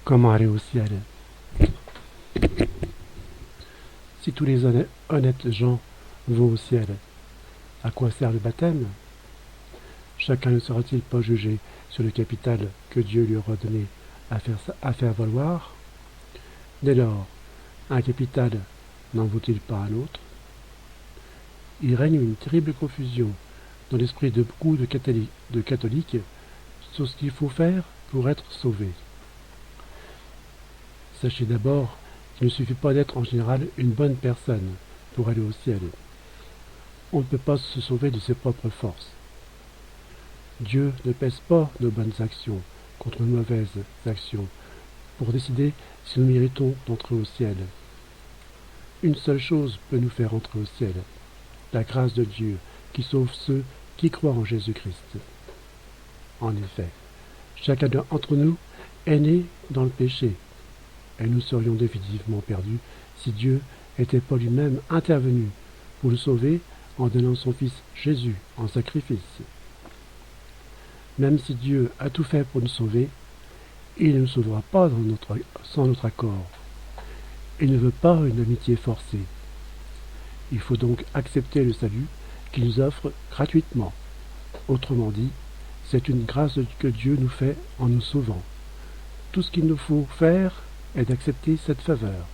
Comment aller au ciel? Si tous les honnêtes gens vont au ciel, à quoi sert le baptême? Chacun ne sera-t-il pas jugé sur le capital que Dieu lui aura donné à faire valoir? Dès lors, un capital n'en vaut-il pas un autre? Il règne une terrible confusion dans l'esprit de beaucoup de catholiques sur ce qu'il faut faire pour être sauvé. Sachez d'abord qu'il ne suffit pas d'être en général une bonne personne pour aller au ciel. On ne peut pas se sauver de ses propres forces. Dieu ne pèse pas nos bonnes actions contre nos mauvaises actions pour décider si nous méritons d'entrer au ciel. Une seule chose peut nous faire entrer au ciel, la grâce de Dieu qui sauve ceux qui croient en Jésus-Christ. En effet, chacun d'entre nous est né dans le péché, et nous serions définitivement perdus si Dieu n'était pas lui-même intervenu pour le sauver en donnant son Fils Jésus en sacrifice. Même si Dieu a tout fait pour nous sauver, il ne nous sauvera pas sans notre accord. Il ne veut pas une amitié forcée. Il faut donc accepter le salut qu'il nous offre gratuitement. Autrement dit, c'est une grâce que Dieu nous fait en nous sauvant. Tout ce qu'il nous faut faire est d'accepter cette faveur.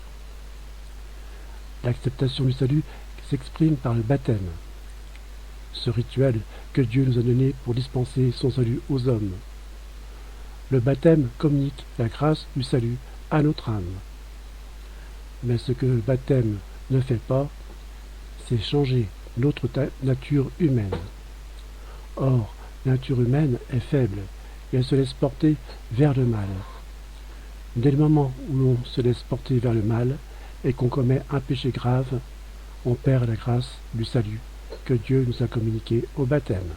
L'acceptation du salut s'exprime par le baptême, ce rituel que Dieu nous a donné pour dispenser son salut aux hommes. Le baptême communique la grâce du salut à notre âme. Mais ce que le baptême ne fait pas, c'est changer notre nature humaine. Or, la nature humaine est faible et elle se laisse porter vers le mal. Dès le moment où l'on se laisse porter vers le mal et qu'on commet un péché grave, on perd la grâce du salut que Dieu nous a communiqué au baptême.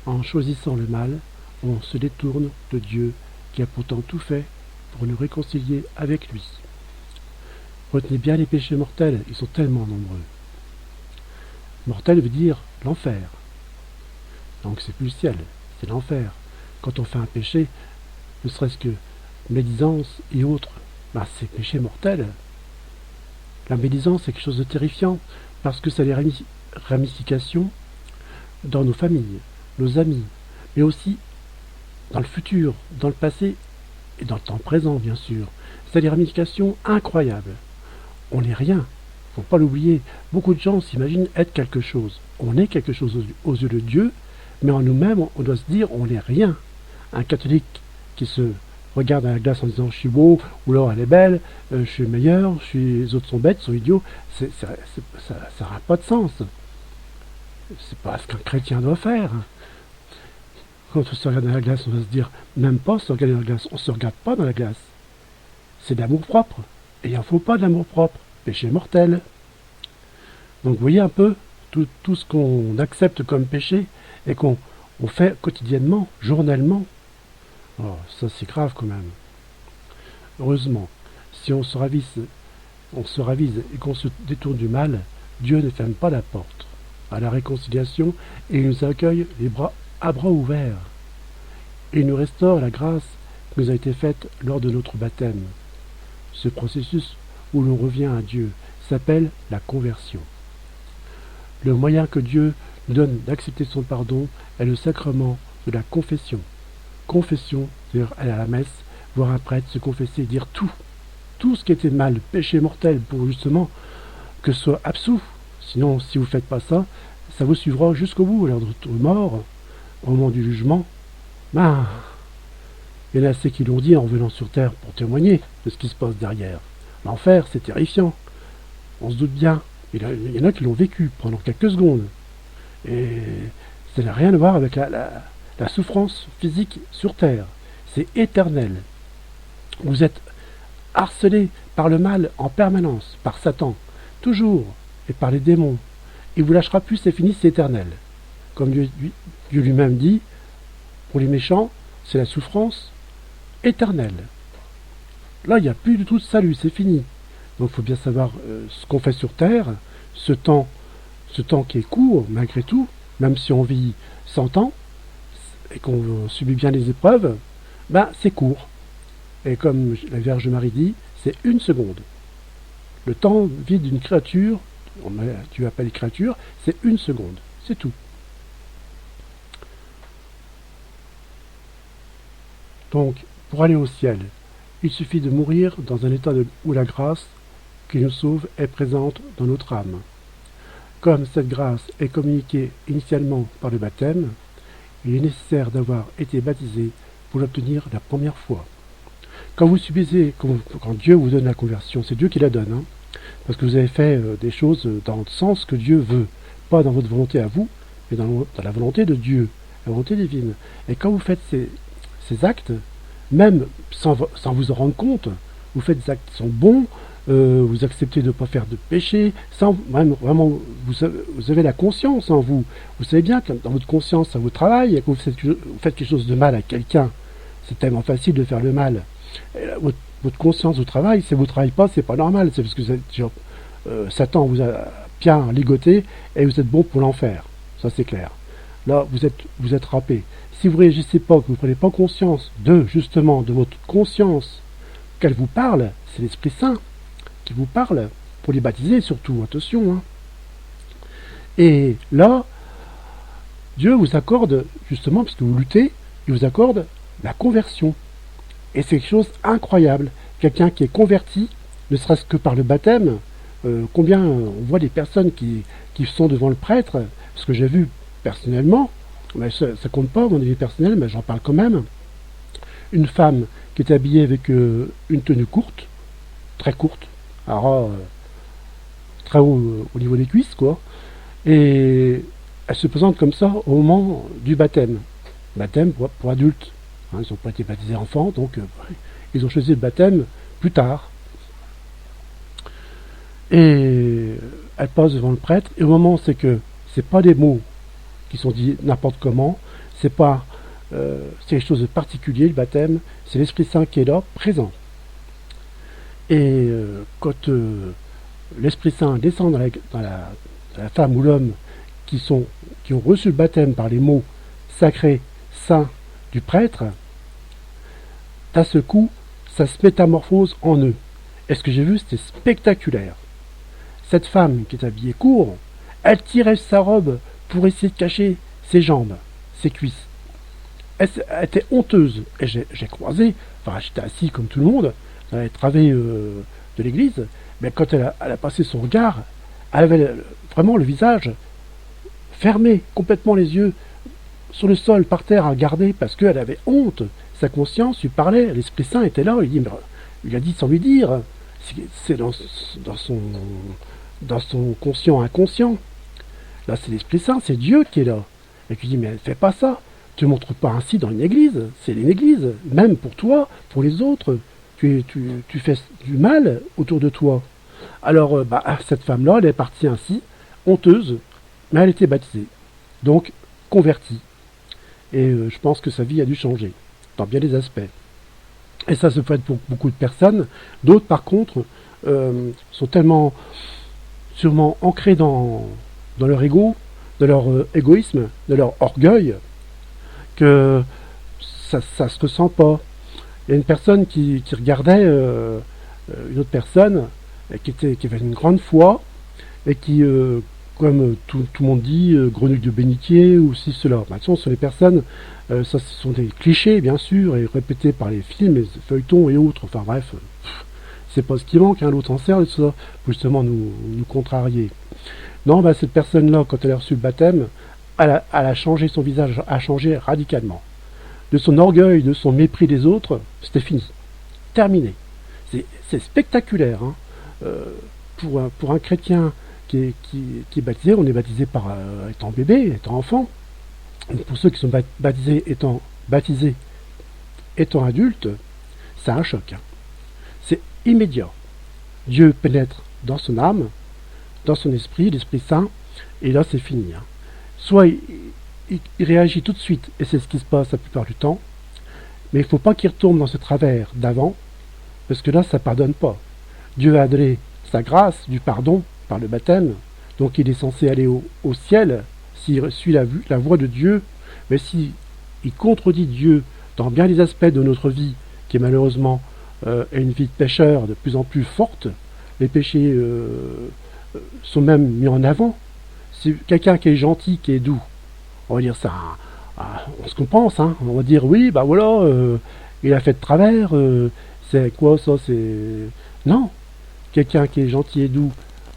En choisissant le mal, on se détourne de Dieu qui a pourtant tout fait pour nous réconcilier avec lui. Retenez bien les péchés mortels, ils sont tellement nombreux. Mortel veut dire l'enfer. Donc c'est plus le ciel, c'est l'enfer. Quand on fait un péché, ne serait-ce que médisance et autres, c'est péché mortel. La médisance, c'est quelque chose de terrifiant, parce que ça a des ramifications dans nos familles, nos amis, mais aussi dans le futur, dans le passé et dans le temps présent, bien sûr. Ça a des ramifications incroyables. On n'est rien, faut pas l'oublier. Beaucoup de gens s'imaginent être quelque chose. On est quelque chose aux yeux de Dieu, mais en nous-mêmes, on doit se dire on n'est rien. Un catholique qui se regarde à la glace en disant je suis beau, ou alors elle est belle, je suis meilleur, les autres sont bêtes, sont idiots, ça n'a pas de sens. C'est pas ce qu'un chrétien doit faire. Quand on se regarde dans la glace, on va se dire même pas se regarder dans la glace, on se regarde pas dans la glace. C'est d'amour propre. Et il n'en faut pas d'amour propre, péché mortel. Donc vous voyez un peu tout ce qu'on accepte comme péché et qu'on fait quotidiennement, journellement. Oh, ça c'est grave quand même. Heureusement, si on se ravise et qu'on se détourne du mal, Dieu ne ferme pas la porte à la réconciliation et il nous accueille à bras ouverts. Et il nous restaure la grâce qui nous a été faite lors de notre baptême. Ce processus où l'on revient à Dieu s'appelle la conversion. Le moyen que Dieu nous donne d'accepter son pardon est le sacrement de la confession. Confession, c'est-à-dire aller à la messe, voir un prêtre, se confesser, dire tout ce qui était mal, péché mortel, pour justement que ce soit absous. Sinon, si vous ne faites pas ça, ça vous suivra jusqu'au bout. Alors, de votre mort, au moment du jugement, il y en a assez qui l'ont dit en revenant sur terre pour témoigner de ce qui se passe derrière. L'enfer, c'est terrifiant. On se doute bien. Il y en a qui l'ont vécu pendant quelques secondes. Et ça n'a rien à voir avec la souffrance physique sur terre. C'est éternel. Vous êtes harcelé par le mal en permanence, par Satan, toujours, et par les démons. Il ne vous lâchera plus, c'est fini, c'est éternel. Comme Dieu lui-même dit, pour les méchants, c'est la souffrance éternelle. Là, il n'y a plus du tout de salut, c'est fini. Donc il faut bien savoir ce qu'on fait sur terre, ce temps qui est court, malgré tout, même si on vit 100 ans, et qu'on subit bien les épreuves, c'est court. Et comme la Vierge Marie dit, c'est 1 seconde. Le temps de vie d'une créature, tu appelles créature, c'est 1 seconde. C'est tout. Donc, pour aller au ciel, il suffit de mourir dans un état où la grâce qui nous sauve est présente dans notre âme. Comme cette grâce est communiquée initialement par le baptême, il est nécessaire d'avoir été baptisé pour l'obtenir la première fois. Quand vous subissez, quand Dieu vous donne la conversion, c'est Dieu qui la donne, hein, parce que vous avez fait des choses dans le sens que Dieu veut, pas dans votre volonté à vous, mais dans la volonté de Dieu, la volonté divine. Et quand vous faites ces actes, même sans vous en rendre compte, vous faites des actes qui sont bons, vous acceptez de ne pas faire de péché, sans vraiment vous avez la conscience en vous. Vous savez bien que dans votre conscience, ça vous travaille, et que vous faites quelque chose de mal à quelqu'un. C'est tellement facile de faire le mal. Et là, votre conscience vous travaille, si vous ne travaillez pas, c'est pas normal. C'est parce que Satan vous a bien ligoté et vous êtes bon pour l'enfer. Ça c'est clair. Là, vous êtes râpé. Si vous ne réagissez pas, que vous ne prenez pas conscience justement de votre conscience, qu'elle vous parle, c'est l'Esprit Saint qui vous parle, pour les baptiser surtout, attention. Hein. Et là, Dieu vous accorde, justement, parce que vous luttez, il vous accorde la conversion. Et c'est quelque chose d'incroyable. Quelqu'un qui est converti, ne serait-ce que par le baptême, combien on voit des personnes qui sont devant le prêtre, ce que j'ai vu personnellement, mais ça compte pas, mon avis personnel, mais j'en parle quand même. Une femme qui est habillée avec une tenue courte, très courte, alors très haut au niveau des cuisses, quoi, et elle se présente comme ça au moment du baptême. Baptême pour adultes. Hein, ils n'ont pas été baptisés enfants, donc ils ont choisi le baptême plus tard. Et elle passe devant le prêtre, et au moment c'est que c'est pas des mots qui sont dits n'importe comment, c'est quelque chose de particulier, le baptême, c'est l'Esprit Saint qui est là, présent. Et quand l'Esprit Saint descend dans la femme ou l'homme qui ont reçu le baptême par les mots sacrés, saints du prêtre, d'un seul coup, ça se métamorphose en eux. Et ce que j'ai vu, c'était spectaculaire. Cette femme qui est habillée court, elle tirait sa robe pour essayer de cacher ses jambes, ses cuisses. Elle était honteuse. Et j'ai croisé, enfin j'étais assis comme tout le monde, dans les travées de l'église, mais quand elle a passé son regard, elle avait vraiment le visage fermé, complètement les yeux sur le sol, par terre, à regarder, parce qu'elle avait honte. Sa conscience lui parlait, l'Esprit Saint était là, il a dit sans lui dire, c'est dans son conscient inconscient. Là, c'est l'Esprit Saint, c'est Dieu qui est là. Et qui dit, mais fais pas ça, tu ne montres pas ainsi dans une église, c'est une église, même pour toi, pour les autres, tu fais du mal autour de toi. Alors, cette femme-là, elle est partie ainsi, honteuse, mais elle était baptisée, donc convertie. Et je pense que sa vie a dû changer, dans bien des aspects. Et ça se fait pour beaucoup de personnes. D'autres, par contre, sont tellement, sûrement ancrés dans leur ego, de leur égoïsme, de leur orgueil, que ça se ressent pas. Il y a une personne qui regardait une autre personne qui avait une grande foi et qui, comme tout le monde dit, grenouille de bénitier ou ci, cela. Maintenant, ce sont les personnes, ça ce sont des clichés bien sûr, et répétés par les films, les feuilletons et autres. Enfin bref, c'est pas ce qui manque, hein, l'autre en sert de ça, pour justement nous contrarier. Non, cette personne-là, quand elle a reçu le baptême, elle a changé, son visage a changé radicalement. De son orgueil, de son mépris des autres, c'était fini. Terminé. C'est spectaculaire. Hein. Pour un chrétien qui est baptisé, on est baptisé étant bébé, étant enfant. Et pour ceux qui sont baptisés étant adultes, c'est un choc. Hein. C'est immédiat. Dieu pénètre dans son âme, dans son esprit, l'Esprit Saint, et là c'est fini. Hein. Soit il réagit tout de suite, et c'est ce qui se passe la plupart du temps, mais il ne faut pas qu'il retombe dans ce travers d'avant, parce que là ça ne pardonne pas. Dieu a donné sa grâce, du pardon, par le baptême, donc il est censé aller au ciel, s'il suit la voie de Dieu, mais s'il contredit Dieu dans bien des aspects de notre vie, qui est malheureusement et une vie de pécheur de plus en plus forte, les péchés sont même mis en avant. Si quelqu'un qui est gentil, qui est doux, on va dire ça, on se compense, hein, on va dire oui, bah voilà, il a fait de travers, c'est quoi ça, c'est... Non, quelqu'un qui est gentil et doux,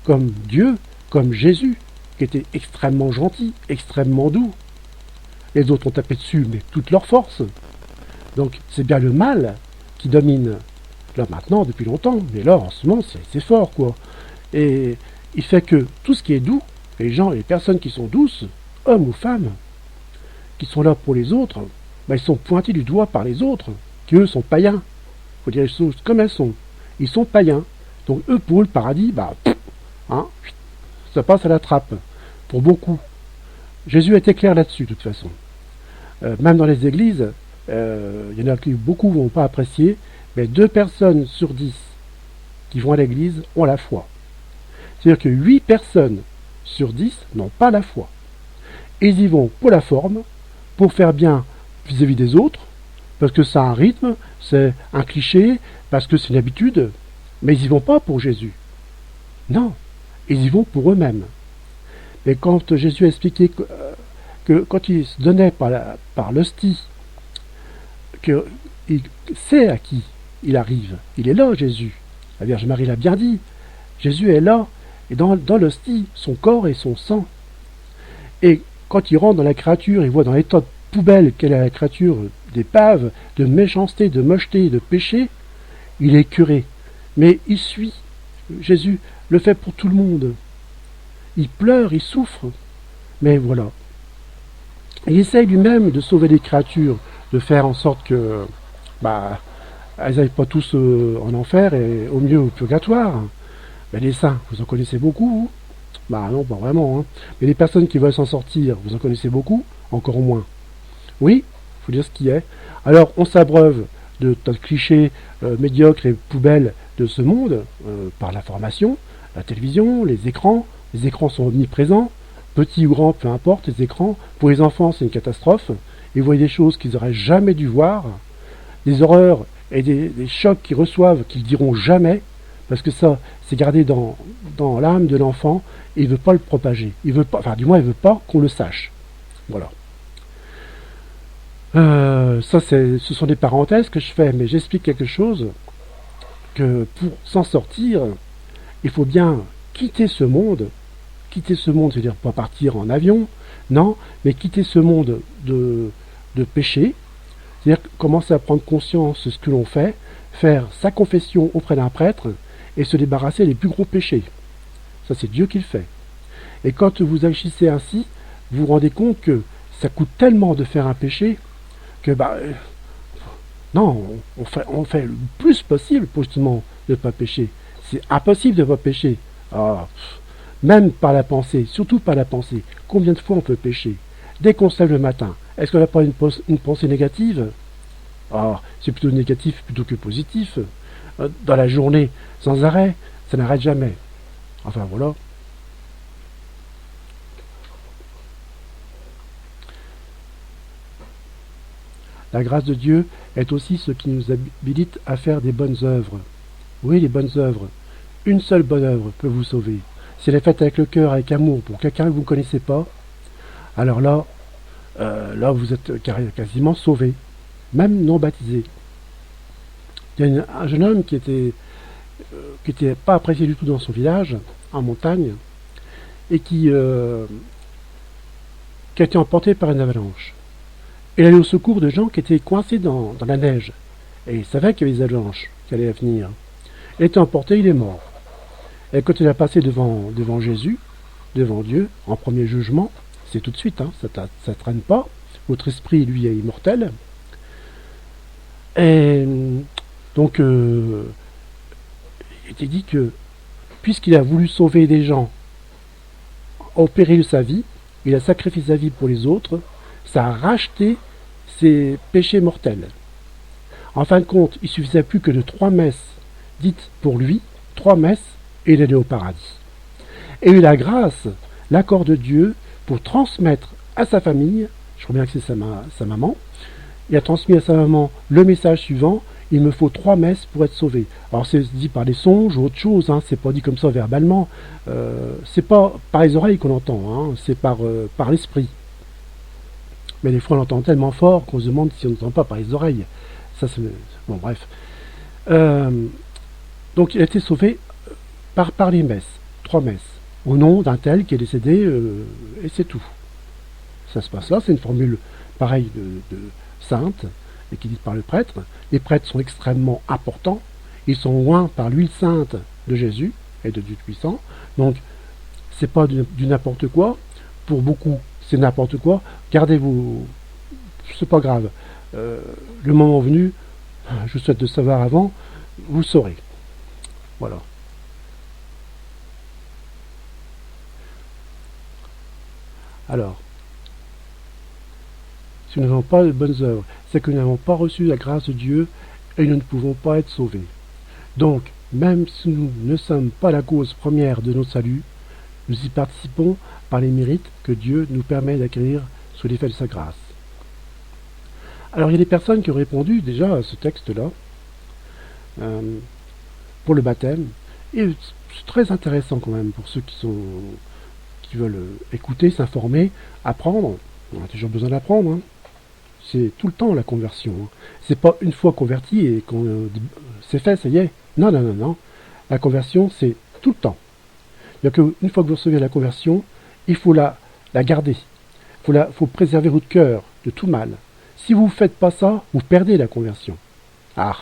comme Dieu, comme Jésus, qui était extrêmement gentil, extrêmement doux. Les autres ont tapé dessus, mais toute leur force. Donc c'est bien le mal qui domine. Là maintenant, depuis longtemps, mais là en ce moment c'est fort quoi. Et il fait que tout ce qui est doux, les gens, les personnes qui sont douces, hommes ou femmes, qui sont là pour les autres, bah, ils sont pointés du doigt par les autres, qui eux sont païens. Il faut dire les choses comme elles sont. Ils sont païens. Donc eux, pour eux, le paradis, bah, hein, ça passe à la trappe. Pour beaucoup. Jésus était clair là-dessus, de toute façon. Même dans les églises, il y en a qui beaucoup vont pas apprécier, mais 2 personnes sur 10 qui vont à l'église ont la foi. C'est-à-dire que 8 personnes sur 10 n'ont pas la foi. Ils y vont pour la forme, pour faire bien vis-à-vis des autres, parce que c'est un rythme, c'est un cliché, parce que c'est une habitude, mais ils y vont pas pour Jésus. Non, ils y vont pour eux-mêmes. Mais quand Jésus a expliqué que quand il se donnait par l'hostie, qu'il sait à qui il arrive. Il est là, Jésus. La Vierge Marie l'a bien dit. Jésus est là, et dans l'hostie, son corps et son sang. Et quand il rentre dans la créature, il voit dans l'état de poubelle qu'elle est la créature d'épave, de méchanceté, de mocheté, de péché, il est curé. Mais il suit. Jésus le fait pour tout le monde. Il pleure, il souffre. Mais voilà. Il essaye lui-même de sauver les créatures, de faire en sorte que elles n'aillent pas tous en enfer et au mieux au purgatoire. Mais les saints, vous en connaissez beaucoup, vous? Bah non, pas vraiment. Hein. Mais les personnes qui veulent s'en sortir, vous en connaissez beaucoup? Encore moins. Oui, il faut dire ce qui est. Alors, on s'abreuve de tas de clichés médiocres et poubelles de ce monde par l'information, la télévision, les écrans. Les écrans sont omniprésents, petits ou grands, peu importe, les écrans. Pour les enfants, c'est une catastrophe. Ils voient des choses qu'ils n'auraient jamais dû voir, des horreurs et des chocs qu'ils reçoivent qu'ils diront jamais, parce que ça, c'est gardé dans l'âme de l'enfant, et il ne veut pas le propager. Il veut pas, enfin, du moins, il ne veut pas qu'on le sache. Voilà. Ça, ce sont des parenthèses que je fais, mais j'explique quelque chose, que pour s'en sortir, il faut bien quitter ce monde, c'est-à-dire pas partir en avion, non, mais quitter ce monde de péché, c'est-à-dire commencer à prendre conscience de ce que l'on fait, faire sa confession auprès d'un prêtre et se débarrasser des plus gros péchés. Ça, c'est Dieu qui le fait. Et quand vous agissez ainsi, vous vous rendez compte que ça coûte tellement de faire un péché que, non, on fait le plus possible pour justement ne pas pécher. C'est impossible de ne pas pécher. Même par la pensée, surtout par la pensée. Combien de fois on peut pécher? Dès qu'on se lève le matin, est-ce qu'on n'a pas une pensée négative? C'est plutôt négatif plutôt que positif. Dans la journée, sans arrêt, ça n'arrête jamais. Enfin voilà. La grâce de Dieu est aussi ce qui nous habilite à faire des bonnes œuvres. Oui, les bonnes œuvres. Une seule bonne œuvre peut vous sauver. Si elle est faite avec le cœur, avec amour, pour quelqu'un que vous ne connaissez pas, alors là, vous êtes quasiment sauvé, même non baptisé. Il y a un jeune homme qui était pas apprécié du tout dans son village, en montagne, et qui a été emporté par une avalanche. Il allait au secours de gens qui étaient coincés dans la neige, et il savait qu'il y avait des avalanches qui allaient venir. Il était emporté, il est mort. Et quand il a passé devant Jésus, devant Dieu, en premier jugement, c'est tout de suite, hein, ça traîne pas. Votre esprit, lui, est immortel. Et donc, il était dit que, puisqu'il a voulu sauver des gens au péril de sa vie, il a sacrifié sa vie pour les autres, ça a racheté ses péchés mortels. En fin de compte, il suffisait plus que de 3 messes dites pour lui, 3 messes, et il allait au paradis. Et il a eu la grâce, l'accord de Dieu, pour transmettre à sa famille, je crois bien que c'est sa maman, il a transmis à sa maman le message suivant, il me faut 3 messes pour être sauvé. Alors c'est dit par les songes ou autre chose, hein, c'est pas dit comme ça verbalement. C'est pas par les oreilles qu'on entend, hein, c'est par l'esprit. Mais des fois on entend tellement fort qu'on se demande si on n'entend pas par les oreilles. Ça c'est... Bon bref. Donc il a été sauvé par les messes, 3 messes, au nom d'un tel qui est décédé, et c'est tout. Ça se passe là, c'est une formule pareille de sainte, et qui est dite par le prêtre. Les prêtres sont extrêmement importants, ils sont oints par l'huile sainte de Jésus et de Dieu puissant, donc c'est pas du n'importe quoi, pour beaucoup c'est n'importe quoi, gardez-vous, c'est pas grave, le moment venu, je vous souhaite de savoir avant, vous saurez. Voilà. Alors, si nous n'avons pas de bonnes œuvres, c'est que nous n'avons pas reçu la grâce de Dieu et nous ne pouvons pas être sauvés. Donc, même si nous ne sommes pas la cause première de notre salut, nous y participons par les mérites que Dieu nous permet d'acquérir sous l'effet de sa grâce. Alors, il y a des personnes qui ont répondu déjà à ce texte-là pour le baptême, et c'est très intéressant quand même pour ceux qui veulent écouter, s'informer, apprendre. On a toujours besoin d'apprendre, hein. C'est tout le temps la conversion, hein. C'est pas une fois converti et qu'on c'est fait, ça y est. Non, non, non, non. La conversion, c'est tout le temps. C'est-à-dire qu'une fois que vous recevez la conversion, il faut la garder. Il faut préserver votre cœur de tout mal. Si vous ne faites pas ça, vous perdez la conversion. Ah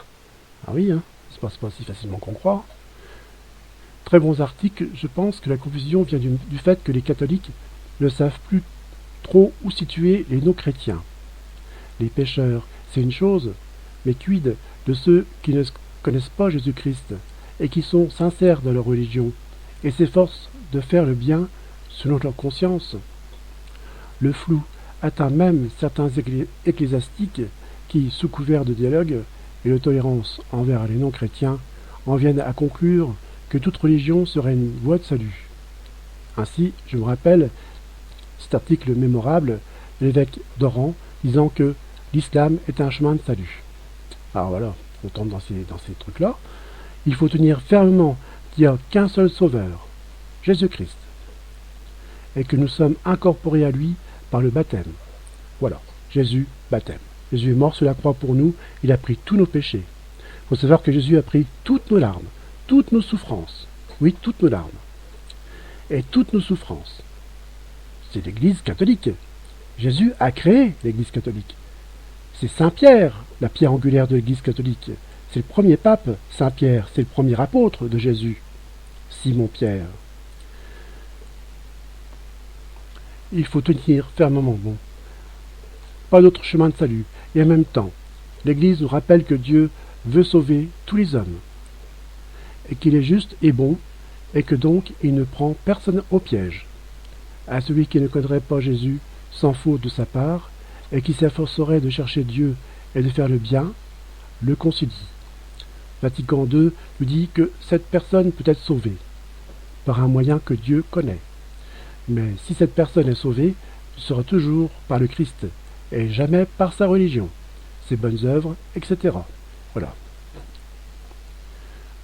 oui, hein, ça se passe pas si facilement qu'on croit. Très bons articles, je pense que la confusion vient du fait que les catholiques ne savent plus trop où situer les non-chrétiens. Les pécheurs, c'est une chose, mais quid de ceux qui ne connaissent pas Jésus-Christ et qui sont sincères dans leur religion et s'efforcent de faire le bien selon leur conscience? Le flou atteint même certains ecclésiastiques qui, sous couvert de dialogue et de tolérance envers les non-chrétiens, en viennent à conclure que toute religion serait une voie de salut. Ainsi, je me rappelle cet article mémorable de l'évêque d'Oran disant que l'islam est un chemin de salut. Alors voilà, on tombe dans ces trucs-là. Il faut tenir fermement qu'il n'y a qu'un seul sauveur, Jésus-Christ, et que nous sommes incorporés à lui par le baptême. Voilà, Jésus, baptême. Jésus est mort sur la croix pour nous, il a pris tous nos péchés. Il faut savoir que Jésus a pris toutes nos larmes, toutes nos souffrances. Oui, toutes nos larmes. Et toutes nos souffrances. C'est l'Église catholique. Jésus a créé l'Église catholique. C'est Saint Pierre, la pierre angulaire de l'Église catholique. C'est le premier pape, Saint Pierre. C'est le premier apôtre de Jésus, Simon-Pierre. Il faut tenir fermement bon. Pas d'autre chemin de salut. Et en même temps, l'Église nous rappelle que Dieu veut sauver tous les hommes, et qu'il est juste et bon, et que donc il ne prend personne au piège. À celui qui ne connaîtrait pas Jésus, sans faute de sa part, et qui s'efforcerait de chercher Dieu et de faire le bien, le concilie. Vatican II nous dit que cette personne peut être sauvée, par un moyen que Dieu connaît. Mais si cette personne est sauvée, ce sera toujours par le Christ, et jamais par sa religion, ses bonnes œuvres, etc. Voilà.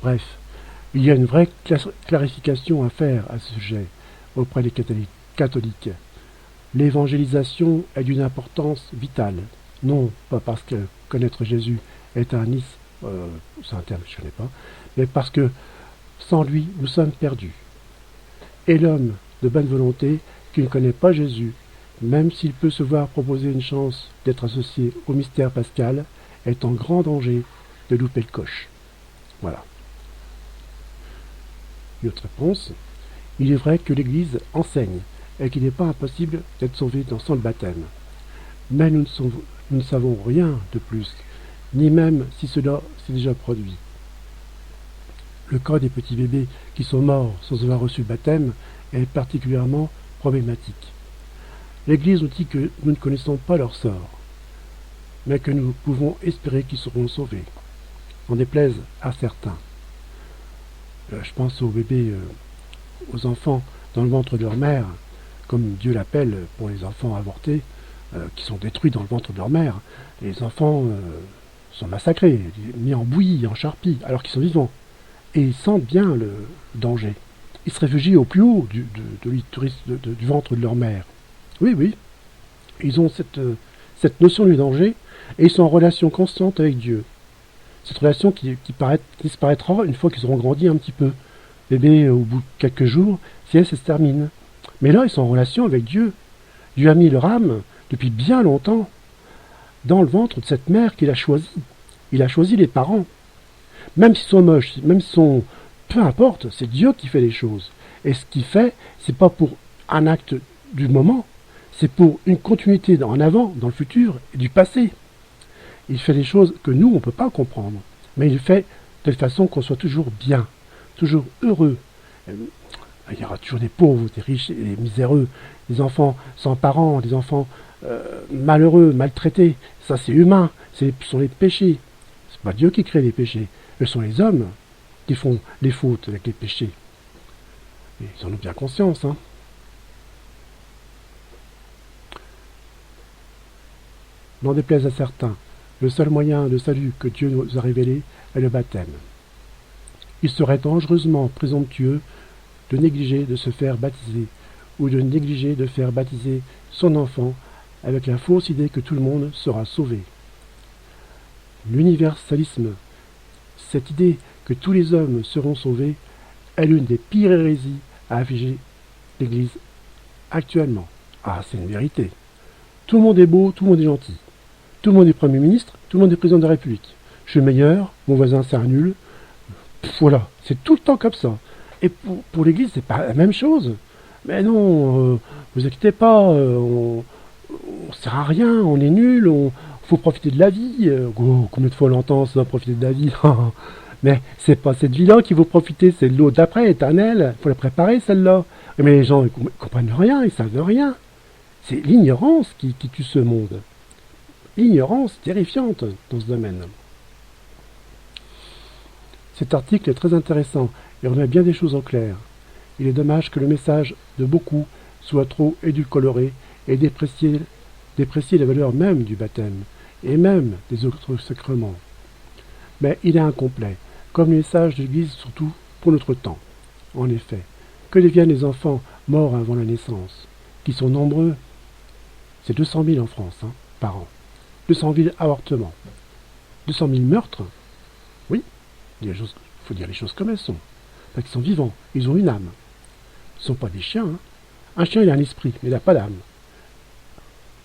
Bref, il y a une vraie clarification à faire à ce sujet auprès des catholiques. L'évangélisation est d'une importance vitale. Non pas parce que connaître Jésus est un is, c'est un terme que je ne connais pas, mais parce que sans lui, nous sommes perdus. Et l'homme de bonne volonté qui ne connaît pas Jésus, même s'il peut se voir proposer une chance d'être associé au mystère pascal, est en grand danger de louper le coche. Voilà. Une autre réponse. Il est vrai que l'Église enseigne et qu'il n'est pas impossible d'être sauvé sans le baptême. Mais nous ne savons rien de plus, ni même si cela s'est déjà produit. Le cas des petits bébés qui sont morts sans avoir reçu le baptême est particulièrement problématique. L'Église nous dit que nous ne connaissons pas leur sort, mais que nous pouvons espérer qu'ils seront sauvés, en déplaise à certains. Je pense aux bébés, aux enfants dans le ventre de leur mère, comme Dieu l'appelle pour les enfants avortés, qui sont détruits dans le ventre de leur mère. Les enfants sont massacrés, mis en bouillie, en charpie, alors qu'ils sont vivants. Et ils sentent bien le danger. Ils se réfugient au plus haut du ventre de leur mère. Oui, oui. Ils ont cette notion du danger et ils sont en relation constante avec Dieu. Cette relation qui disparaîtra une fois qu'ils auront grandi un petit peu. Bébé, au bout de quelques jours, ça se termine. Mais là, ils sont en relation avec Dieu. Dieu a mis leur âme, depuis bien longtemps, dans le ventre de cette mère qu'il a choisie. Il a choisi les parents. Même s'ils sont moches, même s'ils sont... Peu importe, c'est Dieu qui fait les choses. Et ce qu'il fait, c'est pas pour un acte du moment, c'est pour une continuité en avant, dans le futur, et du passé. Il fait des choses que nous, on ne peut pas comprendre. Mais il fait de telle façon qu'on soit toujours bien, toujours heureux. Il y aura toujours des pauvres, des riches et des miséreux, des enfants sans parents, des enfants malheureux, maltraités. Ça, c'est humain. Ce sont les péchés. C'est pas Dieu qui crée les péchés. Ce sont les hommes qui font les fautes avec les péchés. Et ils en ont bien conscience, hein. N'en déplaise à certains, le seul moyen de salut que Dieu nous a révélé est le baptême. Il serait dangereusement présomptueux de négliger de se faire baptiser ou de négliger de faire baptiser son enfant avec la fausse idée que tout le monde sera sauvé. L'universalisme, cette idée que tous les hommes seront sauvés, est l'une des pires hérésies à afficher l'Église actuellement. Ah, c'est une vérité. Tout le monde est beau, tout le monde est gentil. Tout le monde est Premier ministre, tout le monde est président de la République. Je suis meilleur, mon voisin c'est un nul. Voilà, c'est tout le temps comme ça. Et pour l'Église, c'est pas la même chose. Mais non, vous inquiétez pas, on sert à rien, on est nul, faut profiter de la vie. Combien de fois on l'entend, ça, profiter de la vie. Mais c'est pas cette vie-là qu'il faut profiter, c'est l'autre d'après, éternelle. Il faut la préparer, celle-là. Mais les gens ne comprennent rien, ils savent rien. C'est l'ignorance qui tue ce monde. Ignorance terrifiante dans ce domaine. Cet article est très intéressant et remet bien des choses en clair. Il est dommage que le message de beaucoup soit trop édulcoré et déprécier la valeur même du baptême et même des autres sacrements. Mais il est incomplet, comme le message de l'Église surtout pour notre temps. En effet, que deviennent les enfants morts avant la naissance, qui sont nombreux? C'est 200 000 en France, par an. 200 000 avortements. 200 000 meurtres? Oui, il faut dire les choses comme elles sont. Parce qu'ils sont vivants, ils ont une âme. Ils ne sont pas des chiens. Un chien, il a un esprit, mais il n'a pas d'âme.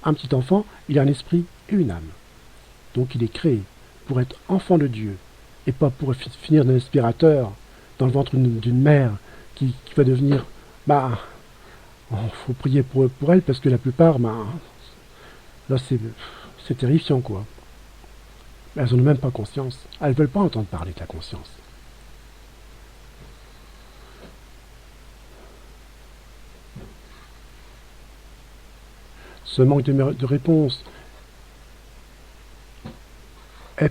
Un petit enfant, il a un esprit et une âme. Donc il est créé pour être enfant de Dieu, et pas pour finir dans l'aspirateur, dans le ventre d'une mère qui va devenir... faut prier pour elle, parce que la plupart, là c'est terrifiant, quoi. Elles n'en ont même pas conscience. Elles ne veulent pas entendre parler de la conscience. Ce manque de réponse est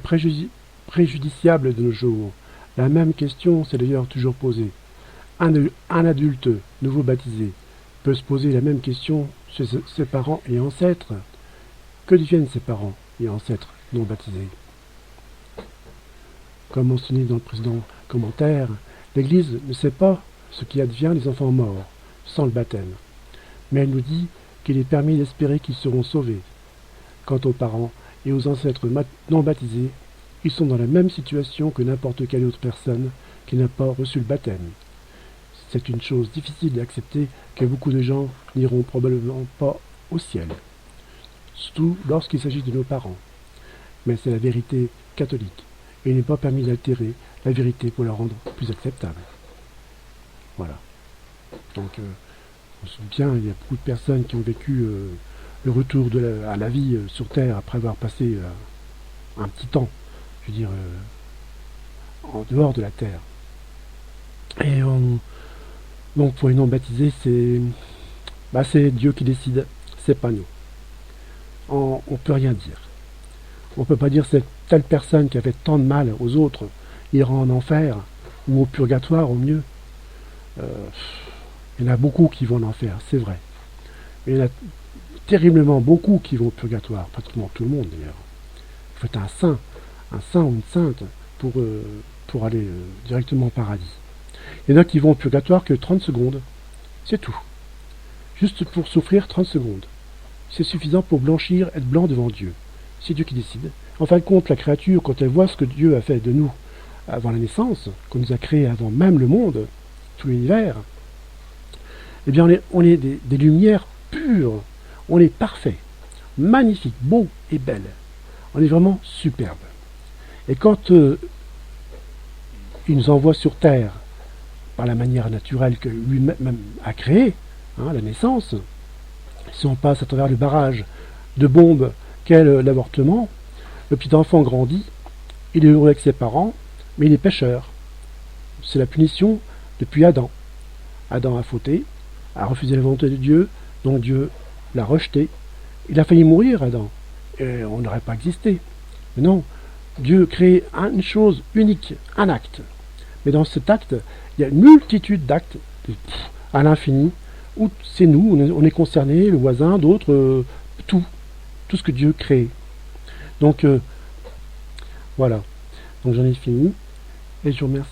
préjudiciable de nos jours. La même question s'est d'ailleurs toujours posée. Un adulte nouveau baptisé peut se poser la même question chez ses parents et ancêtres. Que deviennent ses parents et ancêtres non baptisés? Comme mentionné dans le précédent commentaire, l'Église ne sait pas ce qui advient des enfants morts sans le baptême, mais elle nous dit qu'il est permis d'espérer qu'ils seront sauvés. Quant aux parents et aux ancêtres non baptisés, ils sont dans la même situation que n'importe quelle autre personne qui n'a pas reçu le baptême. C'est une chose difficile d'accepter que beaucoup de gens n'iront probablement pas au ciel, surtout lorsqu'il s'agit de nos parents. Mais c'est la vérité catholique, et il n'est pas permis d'altérer la vérité pour la rendre plus acceptable. Voilà. Donc, on se souvient, il y a beaucoup de personnes qui ont vécu le retour à la vie sur Terre après avoir passé un petit temps, je veux dire, en dehors de la Terre. Et donc pour les non-baptisés, c'est Dieu qui décide, c'est pas nous. On peut rien dire. On peut pas dire cette telle personne qui a fait tant de mal aux autres ira en enfer ou au purgatoire au mieux. Il y en a beaucoup qui vont en enfer, c'est vrai. Mais il y en a terriblement beaucoup qui vont au purgatoire, pratiquement tout le monde d'ailleurs. Il faut être un saint, un saint ou une sainte pour aller directement au paradis. Il y en a qui vont au purgatoire que 30 secondes. C'est tout. Juste pour souffrir 30 secondes. C'est suffisant pour blanchir, être blanc devant Dieu. C'est Dieu qui décide. En fin de compte, la créature, quand elle voit ce que Dieu a fait de nous avant la naissance, qu'on nous a créés avant même le monde, tout l'univers, eh bien on est des lumières pures. On est parfait, magnifique, beau et belle. On est vraiment superbe. Et quand il nous envoie sur Terre, par la manière naturelle que lui-même a créée, la naissance, si on passe à travers le barrage de bombes qu'est l'avortement, le petit enfant grandit, il est heureux avec ses parents, mais il est pécheur. C'est la punition depuis Adam. Adam a fauté, a refusé la volonté de Dieu, donc Dieu l'a rejeté. Il a failli mourir, Adam, et on n'aurait pas existé. Mais non, Dieu crée une chose unique, un acte. Mais dans cet acte, il y a une multitude d'actes à l'infini, où c'est nous, on est concerné, le voisin, d'autres, tout ce que Dieu crée. Donc, voilà. Donc j'en ai fini, et je vous remercie.